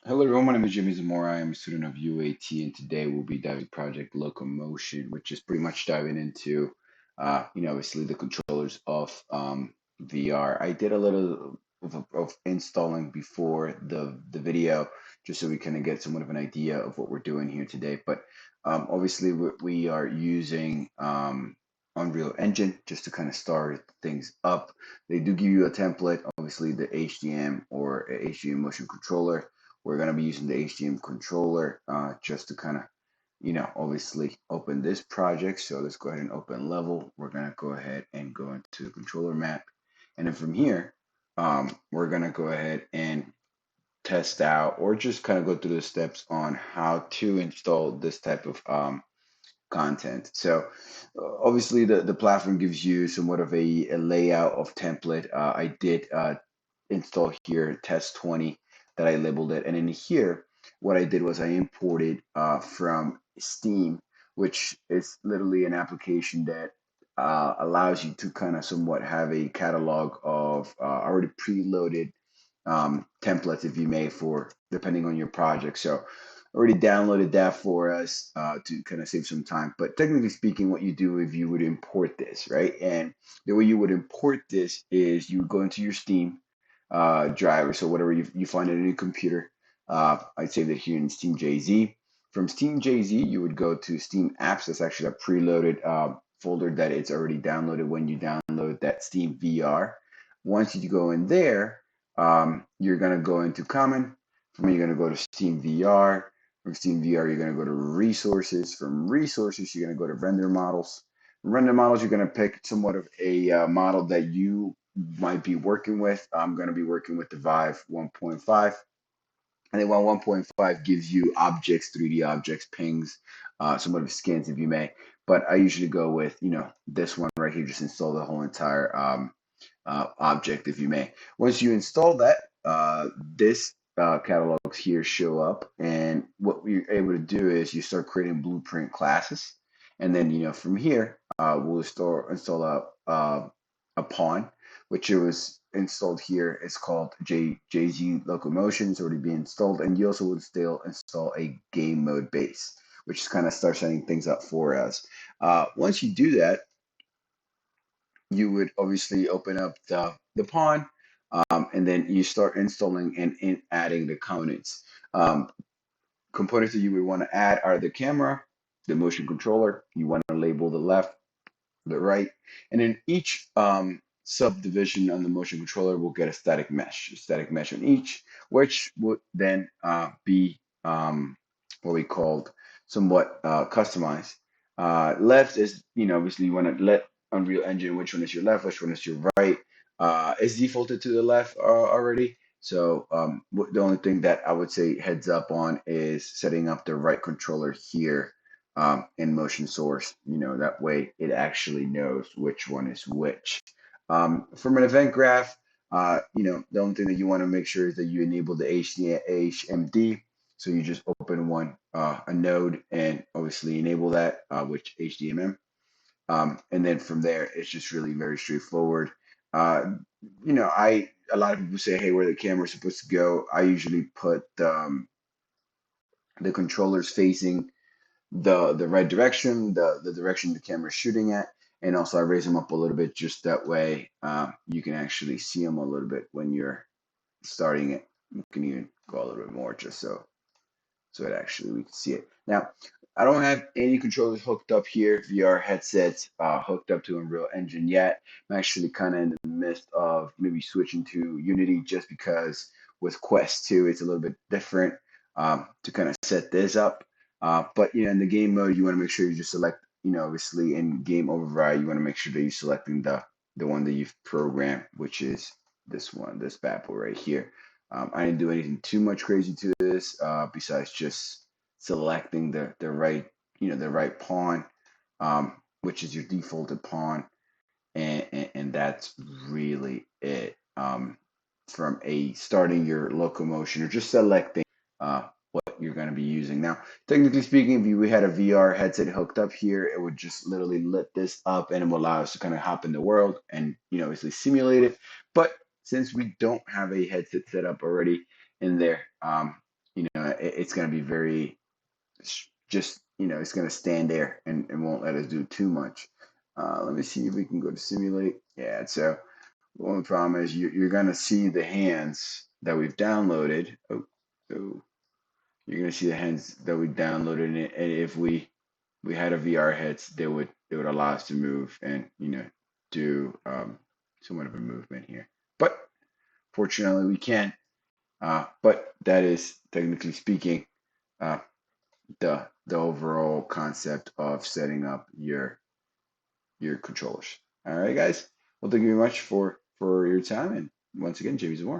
Hello everyone, my name is Jimmy Zamora. I am a student of UAT, and today we'll be diving into Project Locomotion, which is pretty much diving into, obviously the controllers of VR. I did a little of installing before the video, just so we kind of get somewhat of an idea of what we're doing here today. But obviously we are using Unreal Engine just to kind of start things up. They do give you a template, obviously the HDM or HDM motion controller. We're going to be using the HDM controller just to kind of, obviously open this project. So let's go ahead and open level. We're going to go ahead and go into the controller map. And then from here, we're going to go ahead and test out or just kind of go through the steps on how to install this type of content. So obviously the platform gives you somewhat of a layout of template. I did install here test 20 that I labeled it. And in here, what I did was I imported from Steam, which is literally an application that allows you to kind of somewhat have a catalog of already preloaded templates, if you may, for depending on your project. So already downloaded that for us to kind of save some time. But technically speaking, what you do if you would import this, right? And the way you would import this is you would go into your Steam driver. So whatever you find in your computer, I'd save it here in Steam JZ. From Steam JZ, you would go to Steam Apps. That's actually a preloaded folder that it's already downloaded when you download that Steam VR. Once you go in there, you're going to go into Common. From you're going to go to Steam VR. From Steam VR, you're going to go to Resources. From Resources, you're going to go to Render Models. Render Models, you're going to pick somewhat of a model that you might be working with. I'm going to be working with the Vive 1.5. And then 1.5 gives you objects, 3D objects, pings, somewhat of skins, if you may. But I usually go with, this one right here, just install the whole entire object, if you may. Once you install that, this catalogs here show up. And what we're able to do is you start creating blueprint classes. And then, from here, we'll install a pawn, which it was installed here. It's called JG Locomotion. It's already been installed. And you also would still install a game mode base, which kind of starts setting things up for us. Once you do that, you would obviously open up the pawn, and then you start installing and adding the components. Um, Components that you would want to add are the camera, the motion controller. You want to label the left, the right, and then each subdivision on the motion controller will get a static mesh on each, which would then be what we called somewhat customized. Left is, obviously you want to let Unreal Engine which one is your left, which one is your right. It's defaulted to the left already. So the only thing that I would say heads up on is setting up the right controller here in motion source. That way it actually knows which one is which. From an event graph, the only thing that you want to make sure is that you enable the HMD. So you just open one, a node, and obviously enable that, which HDMM. And then from there, it's just really very straightforward. Uh, a lot of people say, hey, where the camera is supposed to go. I usually put the controllers facing the right direction, the direction the camera is shooting at, and also I raise them up a little bit just that way you can actually see them a little bit when you're starting it. You can even go a little bit more just so it actually we can see it. Now, I don't have any controllers hooked up here, VR headsets hooked up to Unreal Engine yet. I'm actually kind of in the midst of maybe switching to Unity just because with Quest 2, it's a little bit different to kind of set this up. But in the game mode, you want to make sure you just select, obviously in game override, you want to make sure that you're selecting the one that you've programmed, which is this one, this bad boy right here. I didn't do anything too much crazy to this, besides just selecting the right, the right pawn, which is your defaulted pawn, and that's really it. From a starting your locomotion or just selecting what you're going to be using. Now, technically speaking, if we had a VR headset hooked up here, it would just literally lit this up and it will allow us to kind of hop in the world and obviously simulate it. But since we don't have a headset set up already in there, it's going to be very just, it's going to stand there and won't let us do too much. Let me see if we can go to simulate. Yeah, so the only problem is you're going to see the hands that we've downloaded. Oh, you're going to see the hands that we downloaded, and if we had a VR heads, they would allow us to move and do somewhat of a movement here. But fortunately, we can't. But that is technically speaking uh, the overall concept of setting up your controllers. All right, guys. Well, thank you very much for your time, and once again, Jamie Zamora.